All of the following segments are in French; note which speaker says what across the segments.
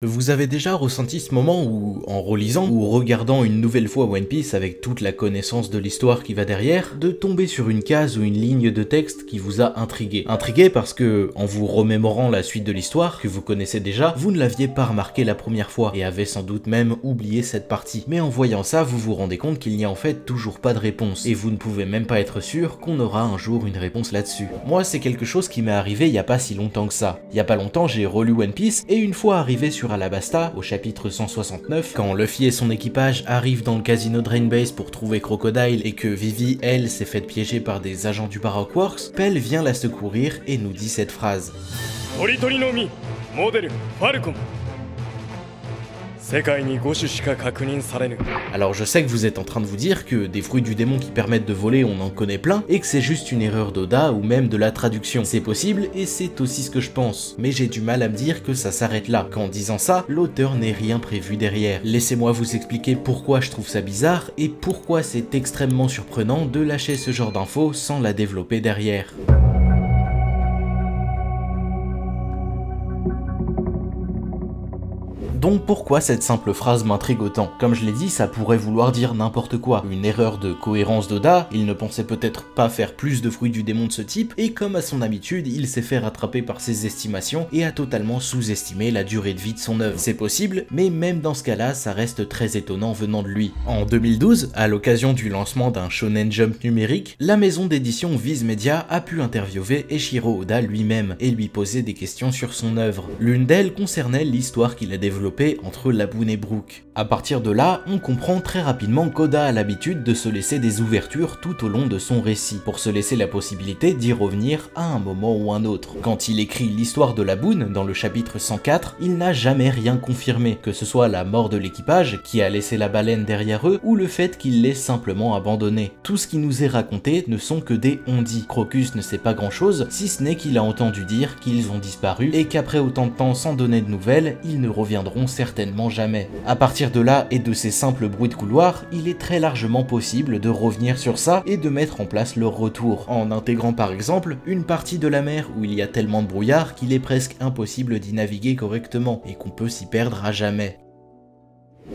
Speaker 1: Vous avez déjà ressenti ce moment où, en relisant ou regardant une nouvelle fois One Piece avec toute la connaissance de l'histoire qui va derrière, de tomber sur une case ou une ligne de texte qui vous a intrigué. Intrigué parce que, en vous remémorant la suite de l'histoire, que vous connaissez déjà, vous ne l'aviez pas remarqué la première fois, et avez sans doute même oublié cette partie. Mais en voyant ça, vous vous rendez compte qu'il n'y a en fait toujours pas de réponse, et vous ne pouvez même pas être sûr qu'on aura un jour une réponse là-dessus. Moi, c'est quelque chose qui m'est arrivé il y a pas si longtemps que ça. Il y a pas longtemps, j'ai relu One Piece, et une fois arrivé sur Alabasta, au chapitre 169, quand Luffy et son équipage arrivent dans le casino Drain Base pour trouver Crocodile et que Vivi, elle, s'est faite piéger par des agents du Baroque Works, Pell vient la secourir et nous dit cette phrase. Alors je sais que vous êtes en train de vous dire que des fruits du démon qui permettent de voler on en connaît plein et que c'est juste une erreur d'Oda ou même de la traduction. C'est possible et c'est aussi ce que je pense, mais j'ai du mal à me dire que ça s'arrête là, qu'en disant ça, l'auteur n'ait rien prévu derrière. Laissez-moi vous expliquer pourquoi je trouve ça bizarre et pourquoi c'est extrêmement surprenant de lâcher ce genre d'infos sans la développer derrière. Donc pourquoi cette simple phrase m'intrigue autant? Comme je l'ai dit, ça pourrait vouloir dire n'importe quoi. Une erreur de cohérence d'Oda, il ne pensait peut-être pas faire plus de fruits du démon de ce type, et comme à son habitude, il s'est fait rattraper par ses estimations et a totalement sous-estimé la durée de vie de son œuvre. C'est possible, mais même dans ce cas-là, ça reste très étonnant venant de lui. En 2012, à l'occasion du lancement d'un Shonen Jump numérique, la maison d'édition Viz Media a pu interviewer Eiichiro Oda lui-même et lui poser des questions sur son œuvre. L'une d'elles concernait l'histoire qu'il a développée entre La Boune et Brook. À partir de là, on comprend très rapidement qu'Oda a l'habitude de se laisser des ouvertures tout au long de son récit, pour se laisser la possibilité d'y revenir à un moment ou un autre. Quand il écrit l'histoire de La Boune, dans le chapitre 104, il n'a jamais rien confirmé, que ce soit la mort de l'équipage, qui a laissé la baleine derrière eux, ou le fait qu'il l'ait simplement abandonné. Tout ce qui nous est raconté ne sont que des on-dit. Crocus ne sait pas grand-chose, si ce n'est qu'il a entendu dire qu'ils ont disparu, et qu'après autant de temps sans donner de nouvelles, ils ne reviendront certainement jamais. À partir de là et de ces simples bruits de couloir, il est très largement possible de revenir sur ça et de mettre en place leur retour, en intégrant par exemple une partie de la mer où il y a tellement de brouillard qu'il est presque impossible d'y naviguer correctement et qu'on peut s'y perdre à jamais.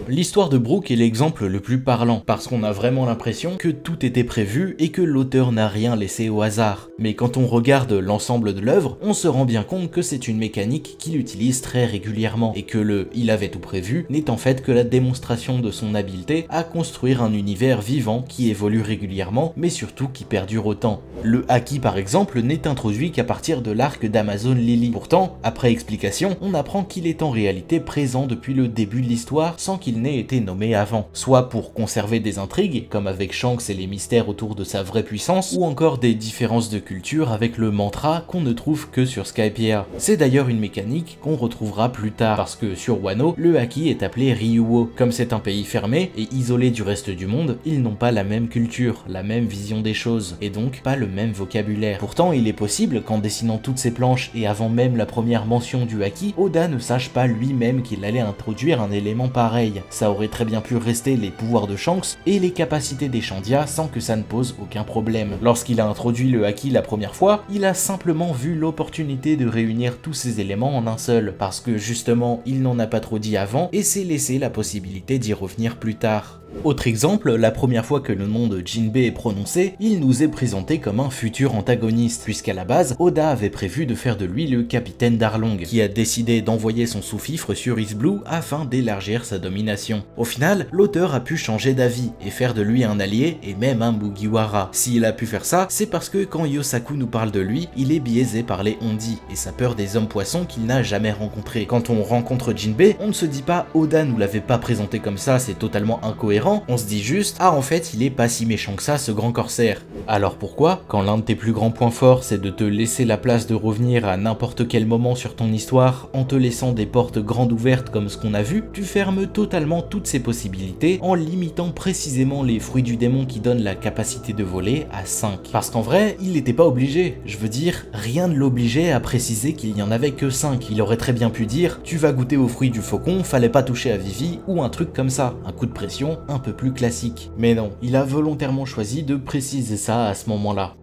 Speaker 1: L'histoire de Brook est l'exemple le plus parlant, parce qu'on a vraiment l'impression que tout était prévu et que l'auteur n'a rien laissé au hasard. Mais quand on regarde l'ensemble de l'œuvre, on se rend bien compte que c'est une mécanique qu'il utilise très régulièrement, et que le « il avait tout prévu » n'est en fait que la démonstration de son habileté à construire un univers vivant qui évolue régulièrement, mais surtout qui perdure autant. Le Haki par exemple n'est introduit qu'à partir de l'arc d'Amazon Lily. Pourtant, après explication, on apprend qu'il est en réalité présent depuis le début de l'histoire sans qu'il n'ait été nommé avant, soit pour conserver des intrigues, comme avec Shanks et les mystères autour de sa vraie puissance, ou encore des différences de culture avec le mantra qu'on ne trouve que sur Skypiea. C'est d'ailleurs une mécanique qu'on retrouvera plus tard, parce que sur Wano, le Haki est appelé Ryuo. Comme c'est un pays fermé et isolé du reste du monde, ils n'ont pas la même culture, la même vision des choses, et donc pas le même vocabulaire. Pourtant, il est possible qu'en dessinant toutes ces planches et avant même la première mention du Haki, Oda ne sache pas lui-même qu'il allait introduire un élément pareil. Ça aurait très bien pu rester les pouvoirs de Shanks et les capacités des Shandia sans que ça ne pose aucun problème. Lorsqu'il a introduit le Haki la première fois, il a simplement vu l'opportunité de réunir tous ces éléments en un seul, parce que justement, il n'en a pas trop dit avant et s'est laissé la possibilité d'y revenir plus tard. Autre exemple, la première fois que le nom de Jinbei est prononcé, il nous est présenté comme un futur antagoniste, puisqu'à la base, Oda avait prévu de faire de lui le capitaine d'Arlong, qui a décidé d'envoyer son sous-fifre sur East Blue afin d'élargir sa domination. Au final, l'auteur a pu changer d'avis et faire de lui un allié et même un Mugiwara. S'il a pu faire ça, c'est parce que quand Yosaku nous parle de lui, il est biaisé par les on-dit et sa peur des hommes poissons qu'il n'a jamais rencontrés. Quand on rencontre Jinbei, on ne se dit pas Oda nous l'avait pas présenté comme ça, c'est totalement incohérent. On se dit juste, ah en fait il est pas si méchant que ça ce grand corsaire. Alors pourquoi, quand l'un de tes plus grands points forts c'est de te laisser la place de revenir à n'importe quel moment sur ton histoire en te laissant des portes grandes ouvertes comme ce qu'on a vu, tu fermes totalement toutes ces possibilités en limitant précisément les fruits du démon qui donnent la capacité de voler à 5. Parce qu'en vrai, il n'était pas obligé, je veux dire, rien ne l'obligeait à préciser qu'il n'y en avait que 5. Il aurait très bien pu dire, tu vas goûter aux fruits du faucon, fallait pas toucher à Vivi, ou un truc comme ça, un coup de pression un peu plus classique. Mais non, il a volontairement choisi de préciser ça à ce moment-là.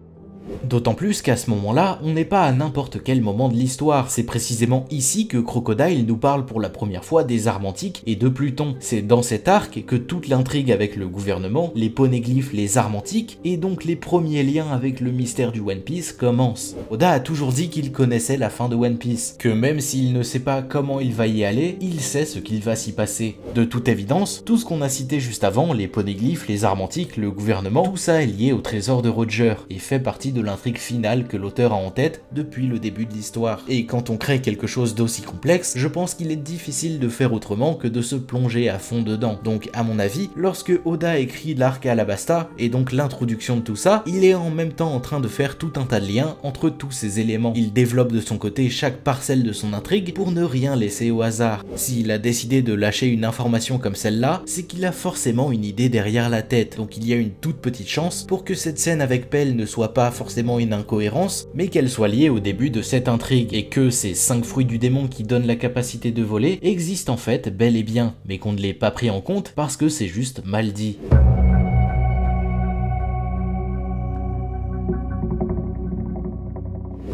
Speaker 1: D'autant plus qu'à ce moment-là, on n'est pas à n'importe quel moment de l'histoire, c'est précisément ici que Crocodile nous parle pour la première fois des armes antiques et de Pluton. C'est dans cet arc que toute l'intrigue avec le gouvernement, les poneglyphes, les armes antiques et donc les premiers liens avec le mystère du One Piece commencent. Oda a toujours dit qu'il connaissait la fin de One Piece, que même s'il ne sait pas comment il va y aller, il sait ce qu'il va s'y passer. De toute évidence, tout ce qu'on a cité juste avant, les poneglyphes, les armes antiques, le gouvernement, tout ça est lié au trésor de Roger et fait partie de l'intrigue finale que l'auteur a en tête depuis le début de l'histoire. Et quand on crée quelque chose d'aussi complexe, je pense qu'il est difficile de faire autrement que de se plonger à fond dedans. Donc à mon avis, lorsque Oda écrit l'arc Alabasta, et donc l'introduction de tout ça, il est en même temps en train de faire tout un tas de liens entre tous ces éléments. Il développe de son côté chaque parcelle de son intrigue pour ne rien laisser au hasard. S'il a décidé de lâcher une information comme celle-là, c'est qu'il a forcément une idée derrière la tête, donc il y a une toute petite chance pour que cette scène avec Pell ne soit pas forcément une incohérence, mais qu'elle soit liée au début de cette intrigue, et que ces 5 fruits du démon qui donnent la capacité de voler existent en fait bel et bien, mais qu'on ne l'ait pas pris en compte parce que c'est juste mal dit.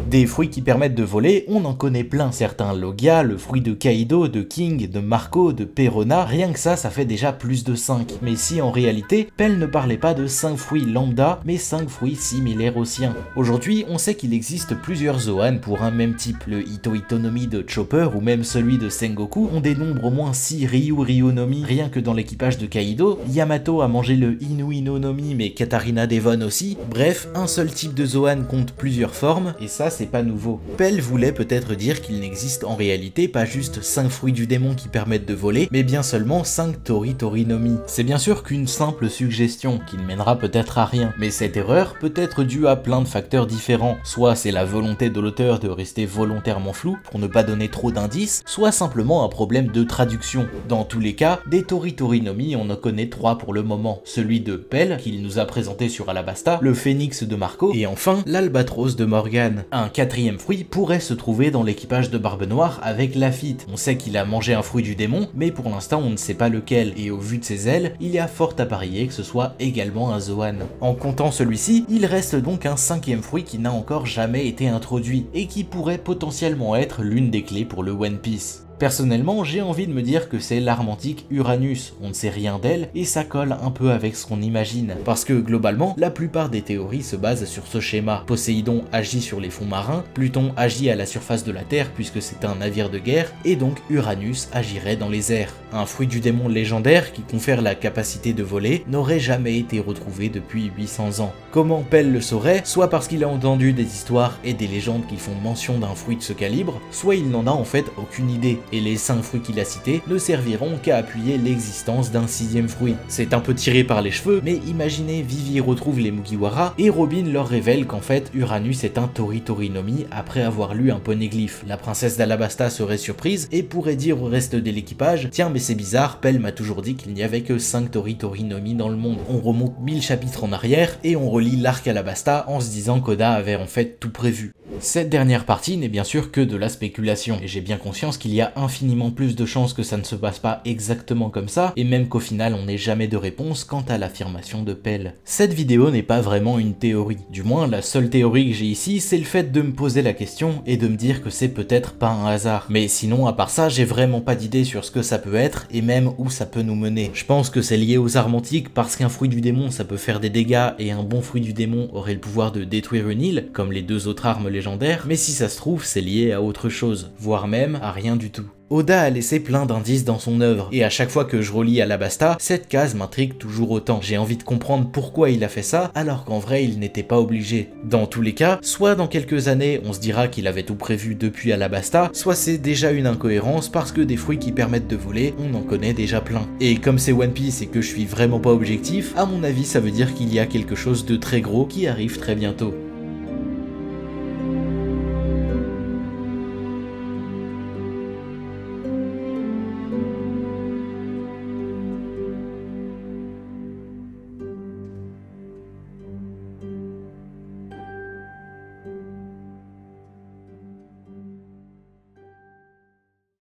Speaker 1: Des fruits qui permettent de voler, on en connaît plein. Certains Logia, le fruit de Kaido, de King, de Marco, de Perona, rien que ça fait déjà plus de 5. Mais si en réalité, Pell ne parlait pas de 5 fruits lambda, mais 5 fruits similaires aux siens. Aujourd'hui, on sait qu'il existe plusieurs Zoan pour un même type. Le Ito Itonomi de Chopper ou même celui de Sengoku, on dénombre au moins 6 Ryu-Ryu-Nomi. Rien que dans l'équipage de Kaido, Yamato a mangé le Inu-Ino-Nomi, mais Katarina Devon aussi. Bref, un seul type de Zoan compte plusieurs formes, et ça c'est pas nouveau. Pell voulait peut-être dire qu'il n'existe en réalité pas juste 5 fruits du démon qui permettent de voler, mais bien seulement 5 Tori Torinomi. C'est bien sûr qu'une simple suggestion qui ne mènera peut-être à rien, mais cette erreur peut être due à plein de facteurs différents. Soit c'est la volonté de l'auteur de rester volontairement flou pour ne pas donner trop d'indices, soit simplement un problème de traduction. Dans tous les cas, des Tori Torinomi on en connaît 3 pour le moment. Celui de Pell, qu'il nous a présenté sur Alabasta, le phénix de Marco, et enfin l'albatros de Morgan. Un 4e fruit pourrait se trouver dans l'équipage de Barbe Noire avec Lafitte. On sait qu'il a mangé un fruit du démon, mais pour l'instant on ne sait pas lequel, et au vu de ses ailes, il y a fort à parier que ce soit également un Zoan. En comptant celui-ci, il reste donc un 5e fruit qui n'a encore jamais été introduit, et qui pourrait potentiellement être l'une des clés pour le One Piece. Personnellement, j'ai envie de me dire que c'est l'arme antique Uranus, on ne sait rien d'elle, et ça colle un peu avec ce qu'on imagine, parce que globalement, la plupart des théories se basent sur ce schéma. Poséidon agit sur les fonds marins, Pluton agit à la surface de la Terre puisque c'est un navire de guerre, et donc Uranus agirait dans les airs. Un fruit du démon légendaire qui confère la capacité de voler n'aurait jamais été retrouvé depuis 800 ans. Comment Pell le saurait? Soit parce qu'il a entendu des histoires et des légendes qui font mention d'un fruit de ce calibre, soit il n'en a en fait aucune idée. Et les 5 fruits qu'il a cités ne serviront qu'à appuyer l'existence d'un 6e fruit. C'est un peu tiré par les cheveux, mais imaginez Vivi retrouve les Mugiwara et Robin leur révèle qu'en fait Uranus est un Tori Torinomi après avoir lu un poneglyphe. La princesse d'Alabasta serait surprise et pourrait dire au reste de l'équipage: tiens mais c'est bizarre, Pell m'a toujours dit qu'il n'y avait que 5 Tori Torinomi dans le monde. On remonte 1000 chapitres en arrière et on relit l'arc Alabasta en se disant qu'Oda avait en fait tout prévu. Cette dernière partie n'est bien sûr que de la spéculation, et j'ai bien conscience qu'il y a infiniment plus de chances que ça ne se passe pas exactement comme ça, et même qu'au final on n'ait jamais de réponse quant à l'affirmation de Pell. Cette vidéo n'est pas vraiment une théorie, du moins la seule théorie que j'ai ici c'est le fait de me poser la question et de me dire que c'est peut-être pas un hasard. Mais sinon à part ça j'ai vraiment pas d'idée sur ce que ça peut être et même où ça peut nous mener. Je pense que c'est lié aux armes antiques parce qu'un fruit du démon ça peut faire des dégâts et un bon fruit du démon aurait le pouvoir de détruire une île, comme les 2 autres armes légendaires, mais si ça se trouve c'est lié à autre chose, voire même à rien du tout. Oda a laissé plein d'indices dans son œuvre, et à chaque fois que je relis Alabasta, cette case m'intrigue toujours autant. J'ai envie de comprendre pourquoi il a fait ça, alors qu'en vrai il n'était pas obligé. Dans tous les cas, soit dans quelques années on se dira qu'il avait tout prévu depuis Alabasta, soit c'est déjà une incohérence parce que des fruits qui permettent de voler, on en connaît déjà plein. Et comme c'est One Piece et que je suis vraiment pas objectif, à mon avis ça veut dire qu'il y a quelque chose de très gros qui arrive très bientôt.